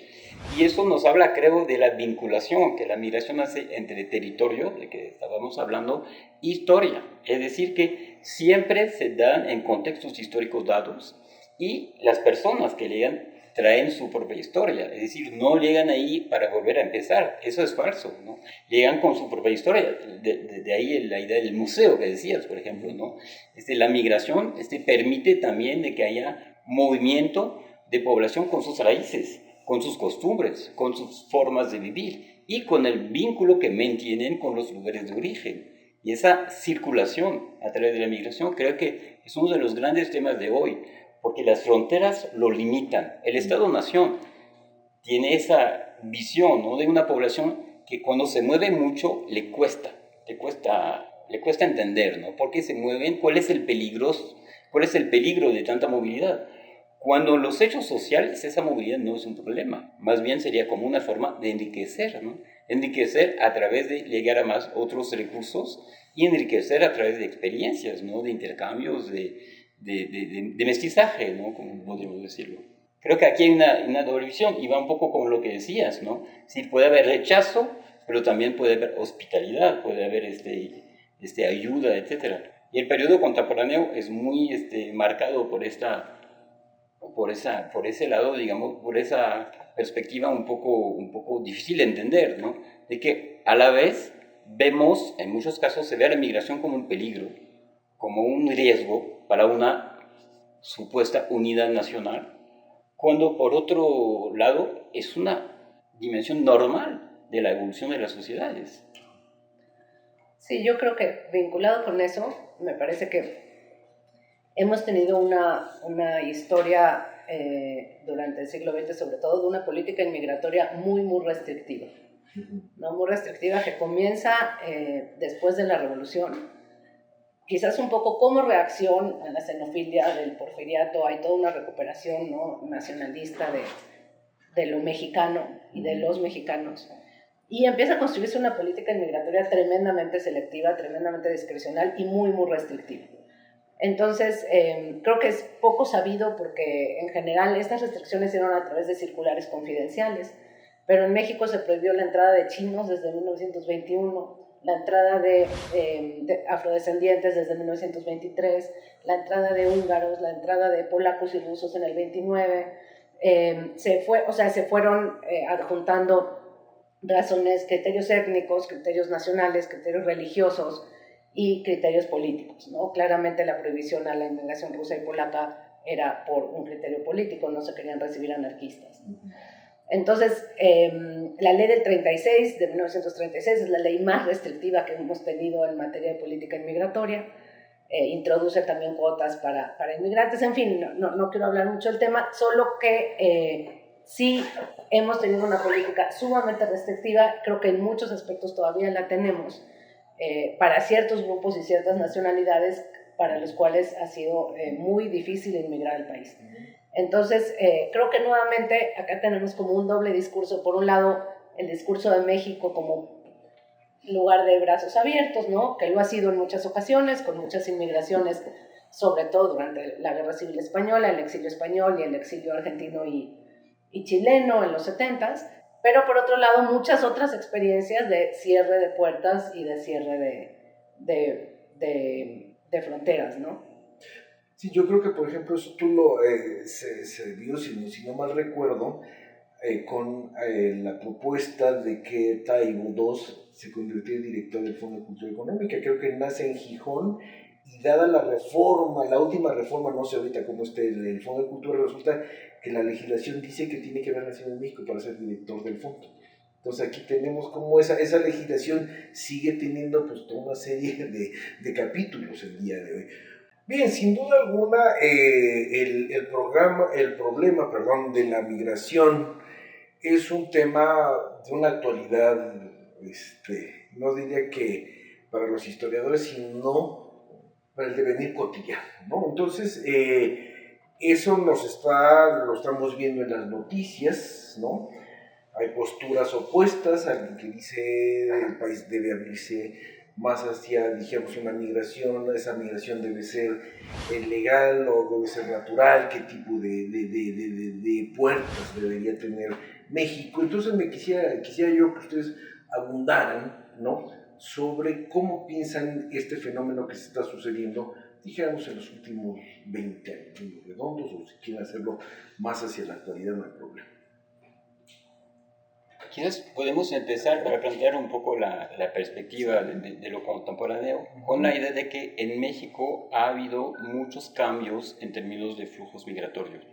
Y eso nos habla, creo, de la vinculación que la migración hace entre territorio, de que estábamos hablando, e historia. Es decir, que siempre se dan en contextos históricos dados y las personas que llegan traen su propia historia, es decir, no llegan ahí para volver a empezar, eso es falso, ¿no? Llegan con su propia historia, de ahí la idea del museo que decías, por ejemplo, ¿no? La migración permite también de que haya movimiento de población con sus raíces, con sus costumbres, con sus formas de vivir y con el vínculo que mantienen con los lugares de origen. Y esa circulación a través de la migración creo que es uno de los grandes temas de hoy, porque las fronteras lo limitan. El Estado-Nación tiene esa visión, ¿no? De una población que cuando se mueve mucho le cuesta entender, ¿no? ¿Por qué se mueven? ¿Cuál es el peligro de tanta movilidad? Cuando en los hechos sociales esa movilidad no es un problema, más bien sería como una forma de enriquecer, ¿no? Enriquecer a través de llegar a más otros recursos y enriquecer a través de experiencias, ¿no? De intercambios, de mestizaje, ¿no? Como podríamos decirlo. Creo que aquí hay una doble visión y va un poco con lo que decías, ¿no? Sí, puede haber rechazo, pero también puede haber hospitalidad, puede haber ayuda, etc. Y el periodo contemporáneo es muy marcado por ese lado, digamos, por esa perspectiva un poco difícil de entender, ¿no? De que a la vez vemos, en muchos casos se ve a la migración como un peligro, como un riesgo para una supuesta unidad nacional, cuando por otro lado es una dimensión normal de la evolución de las sociedades. Sí, yo creo que vinculado con eso, me parece que hemos tenido una historia durante el siglo XX, sobre todo, de una política inmigratoria muy, muy restrictiva, ¿no? Muy restrictiva, que comienza después de la Revolución, quizás un poco como reacción a la xenofilia del porfiriato. Hay toda una recuperación, ¿no? Nacionalista de lo mexicano y de los mexicanos. Y empieza a construirse una política inmigratoria tremendamente selectiva, tremendamente discrecional y muy, muy restrictiva. Entonces, creo que es poco sabido porque en general estas restricciones se dieron a través de circulares confidenciales, pero en México se prohibió la entrada de chinos desde 1921, la entrada de afrodescendientes desde 1923, la entrada de húngaros, la entrada de polacos y rusos en el 29. Se fueron adjuntando razones, criterios étnicos, criterios nacionales, criterios religiosos y criterios políticos, ¿no? Claramente la prohibición a la inmigración rusa y polaca era por un criterio político, no se querían recibir anarquistas. Entonces, la ley del 36, de 1936, es la ley más restrictiva que hemos tenido en materia de política inmigratoria. Introduce también cuotas para inmigrantes. En fin, no quiero hablar mucho del tema, solo que sí hemos tenido una política sumamente restrictiva. Creo que en muchos aspectos todavía la tenemos, para ciertos grupos y ciertas nacionalidades para los cuales ha sido muy difícil inmigrar al país. Entonces, creo que nuevamente acá tenemos como un doble discurso. Por un lado, el discurso de México como lugar de brazos abiertos, ¿no? Que lo ha sido en muchas ocasiones, con muchas inmigraciones, sobre todo durante la Guerra Civil Española, el exilio español y el exilio argentino y chileno en los 70s, pero por otro lado muchas otras experiencias de cierre de puertas y de cierre de fronteras, ¿no? Sí, yo creo que, por ejemplo, eso se vio, si no mal recuerdo, con la propuesta de que Taibo II se convirtió en director del Fondo de Cultura Económica. Creo que nace en Gijón y dada la reforma, la última reforma, no sé ahorita cómo esté el Fondo de Cultura, resulta que la legislación dice que tiene que haber nacido en México para ser director del fondo. Entonces aquí tenemos como esa legislación sigue teniendo pues toda una serie de capítulos el día de hoy. Bien, sin duda alguna, el problema, de la migración es un tema de una actualidad, no diría que para los historiadores, sino para el devenir cotidiano, ¿no? Entonces, eso lo estamos viendo en las noticias, ¿no? Hay posturas opuestas, alguien que dice el país debe abrirse más hacia, dijéramos, una migración, esa migración debe ser legal o debe ser natural, qué tipo de puertas debería tener México. Entonces quisiera yo que ustedes abundaran, ¿no?, sobre cómo piensan este fenómeno que se está sucediendo, dijéramos, en los últimos 20 años redondos, o si quieren hacerlo más hacia la actualidad, no hay problema. Quizás podemos empezar para plantear un poco la perspectiva de lo contemporáneo con la idea de que en México ha habido muchos cambios en términos de flujos migratorios.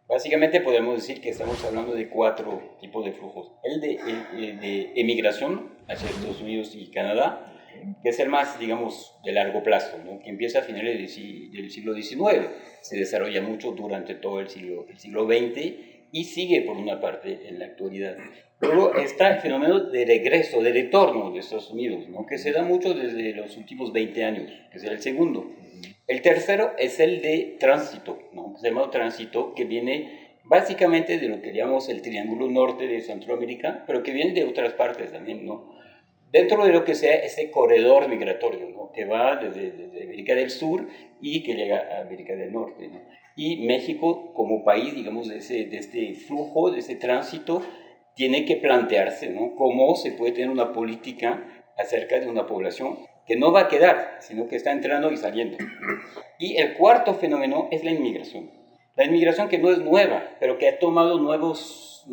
Básicamente podemos decir que estamos hablando de 4 tipos de flujos. El de emigración hacia Estados Unidos y Canadá, que es el más, digamos, de largo plazo, ¿no?, que empieza a finales del siglo XIX, se desarrolla mucho durante todo el siglo XX, y sigue por una parte en la actualidad. Luego está el fenómeno de regreso, de retorno de Estados Unidos, ¿no?, que se da mucho desde los últimos 20 años, que es el segundo. El tercero es el de tránsito, ¿no?, se llama tránsito, que viene básicamente de lo que llamamos el Triángulo Norte de Centroamérica, pero que viene de otras partes también, ¿no?, dentro de lo que sea ese corredor migratorio, ¿no?, que va desde América del Sur y que llega a América del Norte, ¿no? Y México, como país, digamos, de este flujo, de ese tránsito, tiene que plantearse, ¿no?, cómo se puede tener una política acerca de una población que no va a quedar, sino que está entrando y saliendo. Y el cuarto fenómeno es la inmigración. La inmigración que no es nueva, pero que ha tomado nuevas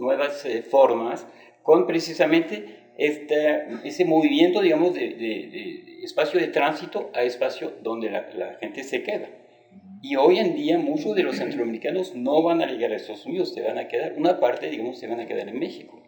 formas con precisamente ese movimiento, digamos, de espacio de tránsito a espacio donde la gente se queda. Y hoy en día muchos de los centroamericanos no van a llegar a Estados Unidos, se van a quedar, una parte, digamos, se van a quedar en México.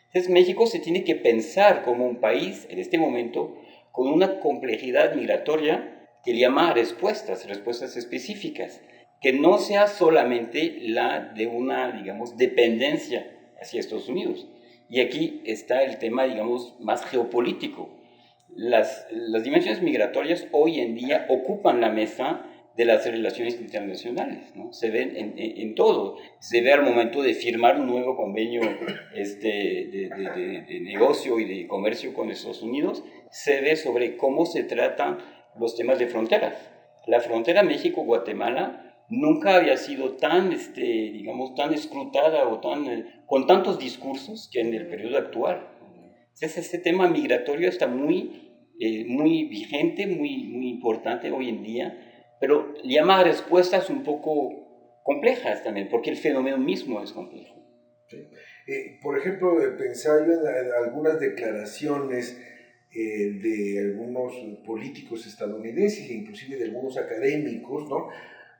Entonces México se tiene que pensar como un país, en este momento, con una complejidad migratoria que llama a respuestas específicas, que no sea solamente la de una, digamos, dependencia hacia Estados Unidos. Y aquí está el tema, digamos, más geopolítico. Las dimensiones migratorias hoy en día ocupan la mesa de las relaciones internacionales, ¿no? Se ven en todo. Se ve al momento de firmar un nuevo convenio de negocio y de comercio con Estados Unidos, se ve sobre cómo se tratan los temas de fronteras. La frontera México-Guatemala nunca había sido tan, digamos, tan escrutada o con tantos discursos que en el periodo actual. Entonces, este tema migratorio está muy vigente, muy importante hoy en día, pero llama a respuestas un poco complejas también, porque el fenómeno mismo es complejo. Sí. Por ejemplo, pensaba yo en algunas declaraciones de algunos políticos estadounidenses e inclusive de algunos académicos, ¿no?,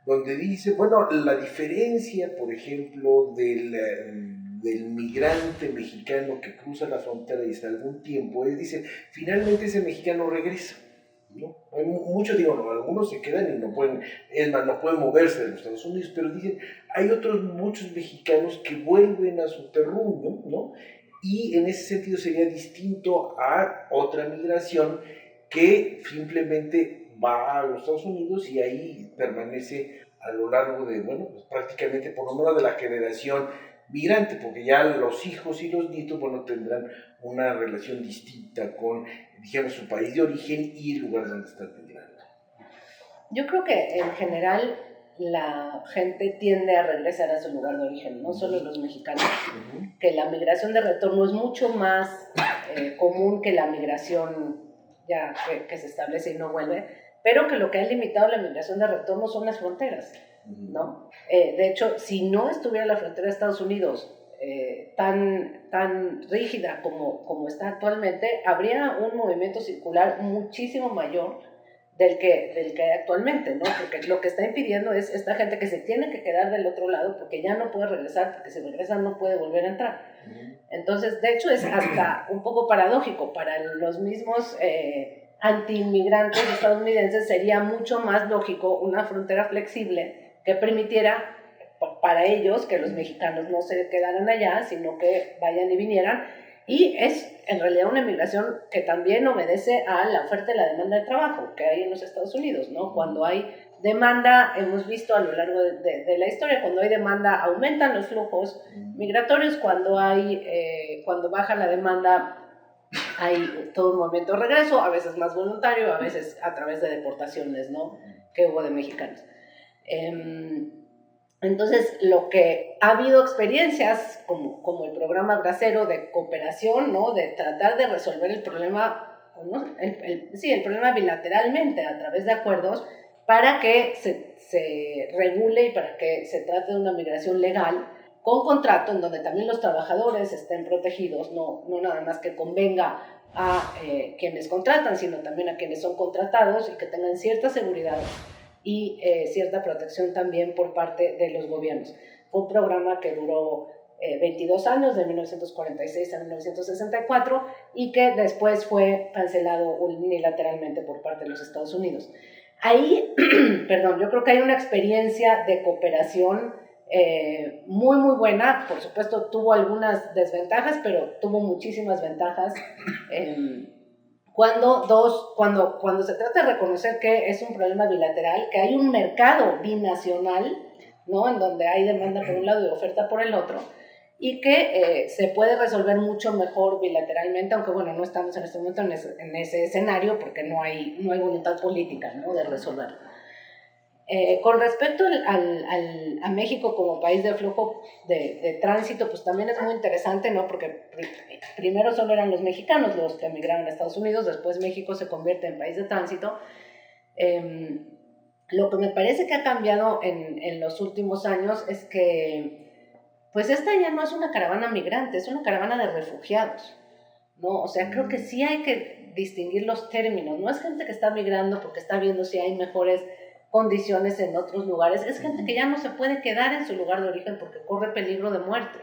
donde dice, bueno, la diferencia, por ejemplo, del migrante mexicano que cruza la frontera y está algún tiempo, dice, finalmente ese mexicano regresa, ¿no? Hay muchos, digo, no, algunos se quedan y no pueden moverse de los Estados Unidos, pero dicen, hay muchos mexicanos que vuelven a su terruño, ¿no? Y en ese sentido sería distinto a otra migración que simplemente va a los Estados Unidos y ahí permanece a lo largo de, bueno, pues prácticamente por lo menos de la generación migrante, porque ya los hijos y los nietos, bueno, tendrán una relación distinta con, digamos, su país de origen y el lugar donde están migrando. Yo creo que en general la gente tiende a regresar a su lugar de origen, no solo los mexicanos, que la migración de retorno es mucho más común que la migración ya que se establece y no vuelve, pero que lo que ha limitado la migración de retorno son las fronteras, ¿no? De hecho, si no estuviera la frontera de Estados Unidos tan rígida como está actualmente, habría un movimiento circular muchísimo mayor del que hay actualmente, ¿no? Porque lo que está impidiendo es esta gente que se tiene que quedar del otro lado porque ya no puede regresar, porque si regresa no puede volver a entrar. Entonces, de hecho, es hasta un poco paradójico. Para los mismos anti-inmigrantes estadounidenses sería mucho más lógico una frontera flexible que permitiera para ellos que los mexicanos no se quedaran allá, sino que vayan y vinieran. Y es en realidad una inmigración que también obedece a la oferta y la demanda de trabajo que hay en los Estados Unidos, ¿no? Cuando hay demanda, hemos visto a lo largo de la historia, cuando hay demanda aumentan los flujos migratorios, cuando baja la demanda hay todo un movimiento de regreso, a veces más voluntario, a veces a través de deportaciones, ¿no? Que hubo de mexicanos. Entonces, lo que ha habido experiencias como el programa Bracero de cooperación, ¿no? De tratar de resolver el problema, ¿no? el problema bilateralmente a través de acuerdos para que se regule y para que se trate de una migración legal con contrato en donde también los trabajadores estén protegidos, no nada más que convenga a quienes contratan, sino también a quienes son contratados y que tengan cierta seguridad y cierta protección también por parte de los gobiernos. Fue un programa que duró 22 años, de 1946 a 1964, y que después fue cancelado unilateralmente por parte de los Estados Unidos. Ahí, yo creo que hay una experiencia de cooperación muy, muy buena. Por supuesto, tuvo algunas desventajas, pero tuvo muchísimas ventajas. Cuando se trata de reconocer que es un problema bilateral, que hay un mercado binacional, ¿no? En donde hay demanda por un lado y oferta por el otro, y que se puede resolver mucho mejor bilateralmente, aunque bueno, no estamos en este momento en ese escenario porque no hay voluntad política, ¿no? De resolverlo. Con respecto a México como país de flujo de tránsito, pues también es muy interesante, ¿no? Porque primero solo eran los mexicanos los que emigraron a Estados Unidos, después México se convierte en país de tránsito. Lo que me parece que ha cambiado en los últimos años es que pues esta ya no es una caravana migrante, es una caravana de refugiados, ¿no? O sea, creo que sí hay que distinguir los términos. No es gente que está migrando porque está viendo si hay mejores condiciones en otros lugares, es gente que ya no se puede quedar en su lugar de origen porque corre peligro de muerte.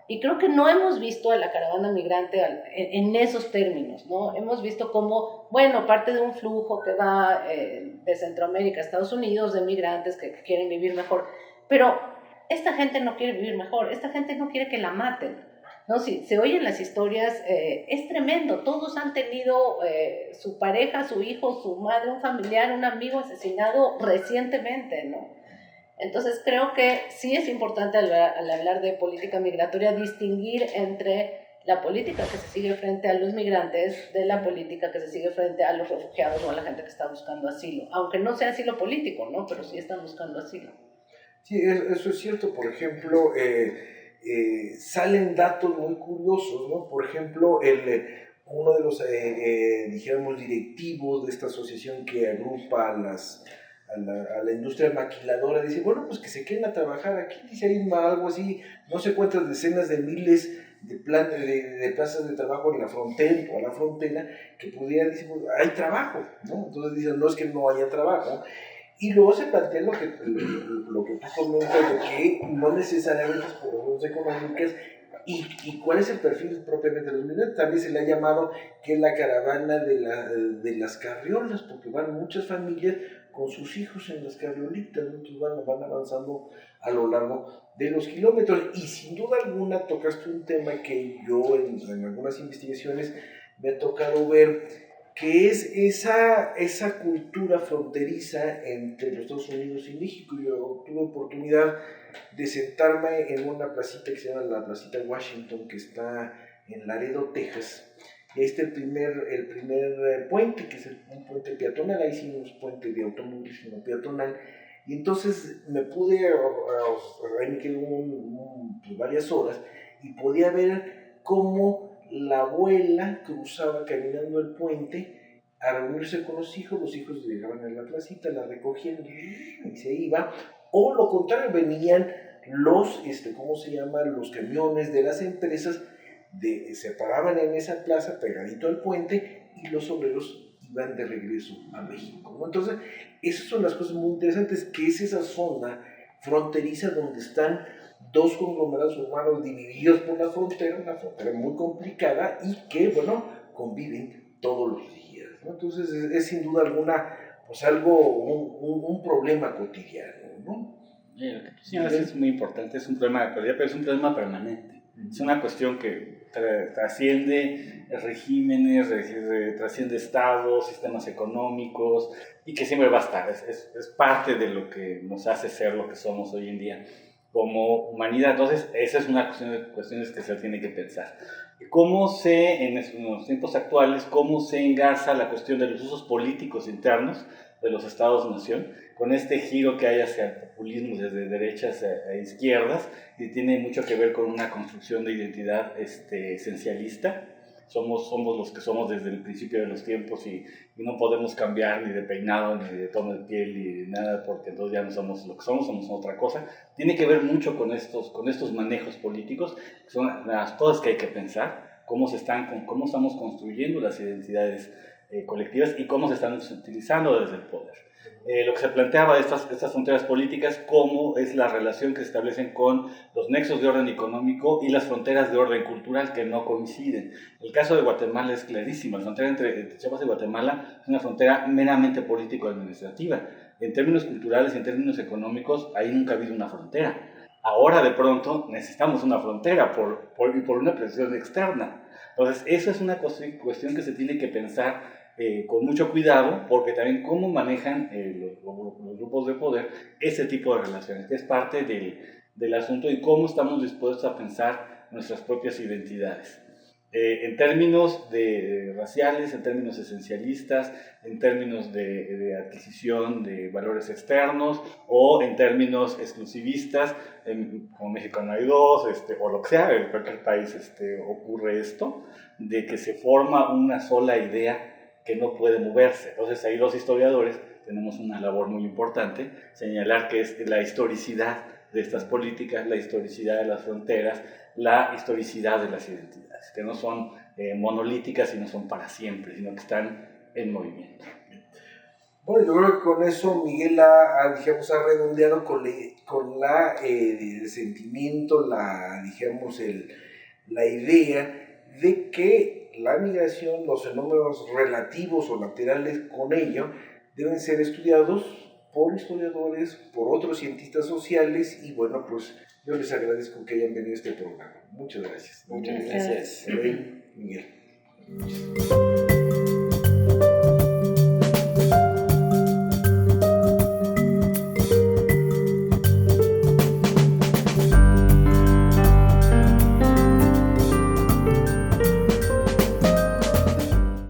Y creo que no hemos visto a la caravana migrante en esos términos, ¿no? Hemos visto como, bueno, parte de un flujo que va de Centroamérica a Estados Unidos, de migrantes que quieren vivir mejor, pero esta gente no quiere vivir mejor, esta gente no quiere que la maten, ¿no? Si se oyen las historias, es tremendo. Todos han tenido su pareja, su hijo, su madre, un familiar, un amigo asesinado recientemente, ¿no? Entonces creo que sí es importante al hablar de política migratoria distinguir entre la política que se sigue frente a los migrantes de la política que se sigue frente a los refugiados o a la gente que está buscando asilo, aunque no sea asilo político, ¿no? Pero sí están buscando asilo. Sí, eso es cierto. Por ejemplo, salen datos muy curiosos, ¿no? Por ejemplo, uno de los, dijéramos, directivos de esta asociación que agrupa a la industria maquiladora dice, bueno, pues que se queden a trabajar aquí, dice Irma, algo así, no sé cuántas decenas de miles de plazas de trabajo en la frontera o a la frontera que pudieran, dice, pues, hay trabajo, ¿no? Entonces dicen, no es que no haya trabajo. Y luego se plantea lo que tú comentas de que no necesariamente es por razones económicas y cuál es el perfil propiamente de los migrantes. También se le ha llamado que es la caravana de las carriolas, porque van muchas familias con sus hijos en las carriolitas, ¿no? Entonces van avanzando a lo largo de los kilómetros. Y sin duda alguna tocaste un tema que yo en algunas investigaciones me ha tocado ver, que es esa cultura fronteriza entre los Estados Unidos y México. Yo tuve oportunidad de sentarme en una placita que se llama la Placita Washington, que está en Laredo, Texas. Y ahí está el primer puente, que es un puente peatonal. Ahí sí no es puente de automóvil, sino peatonal. Y entonces me pude, ahí me quedé pues varias horas, y podía ver cómo la abuela cruzaba caminando el puente a reunirse con los hijos llegaban a la placita, la recogían y se iba, o lo contrario, venían los camiones de las empresas, se paraban en esa plaza pegadito al puente y los obreros van de regreso a México, ¿no? Entonces, esas son las cosas muy interesantes, que es esa zona fronteriza donde están dos conglomerados urbanos divididos por la frontera, una frontera muy complicada y que, bueno, conviven todos los días, ¿no? Entonces, es sin duda alguna, pues algo, un problema cotidiano, ¿no? Lo que tú señalas es muy importante, es un problema de actualidad, pero es un problema permanente. Es una cuestión que trasciende regímenes, trasciende estados, sistemas económicos, y que siempre va a estar. Es parte de lo que nos hace ser lo que somos hoy en día como humanidad. Entonces, esa es una cuestión de cuestiones que se tiene que pensar. ¿Cómo en los tiempos actuales, cómo se engarza la cuestión de los usos políticos internos de los estados-nación, con este giro que hay hacia el populismo desde derechas a izquierdas, y tiene mucho que ver con una construcción de identidad esencialista? Somos los que somos desde el principio de los tiempos y no podemos cambiar ni de peinado, ni de tono de piel, ni de nada, porque entonces ya no somos lo que somos otra cosa. Tiene que ver mucho con estos manejos políticos, que son las cosas que hay que pensar, cómo estamos construyendo las identidades colectivas y cómo se están utilizando desde el poder. Lo que se planteaba de estas fronteras políticas, cómo es la relación que se establecen con los nexos de orden económico y las fronteras de orden cultural que no coinciden. El caso de Guatemala es clarísimo. La frontera entre Chiapas y Guatemala es una frontera meramente político-administrativa. En términos culturales y en términos económicos, ahí nunca ha habido una frontera. Ahora, de pronto, necesitamos una frontera por una presión externa. Entonces, eso es una cuestión que se tiene que pensar con mucho cuidado, porque también cómo manejan los grupos de poder ese tipo de relaciones, que es parte del asunto, y cómo estamos dispuestos a pensar nuestras propias identidades. En términos raciales, en términos esencialistas, en términos de adquisición de valores externos, o en términos exclusivistas, como México no hay dos, o lo que sea, en cualquier país ocurre esto, de que se forma una sola idea que no puede moverse. Entonces ahí los historiadores tenemos una labor muy importante, señalar que es la historicidad de estas políticas, la historicidad de las fronteras, la historicidad de las identidades, que no son monolíticas y no son para siempre, sino que están en movimiento. Bueno, yo creo que con eso Miguel ha redondeado con el sentimiento, la idea de que la migración, los fenómenos relativos o laterales con ello, deben ser estudiados por historiadores, por otros cientistas sociales, y bueno, pues yo les agradezco que hayan venido a este programa. Muchas gracias. Muchas gracias. Miguel.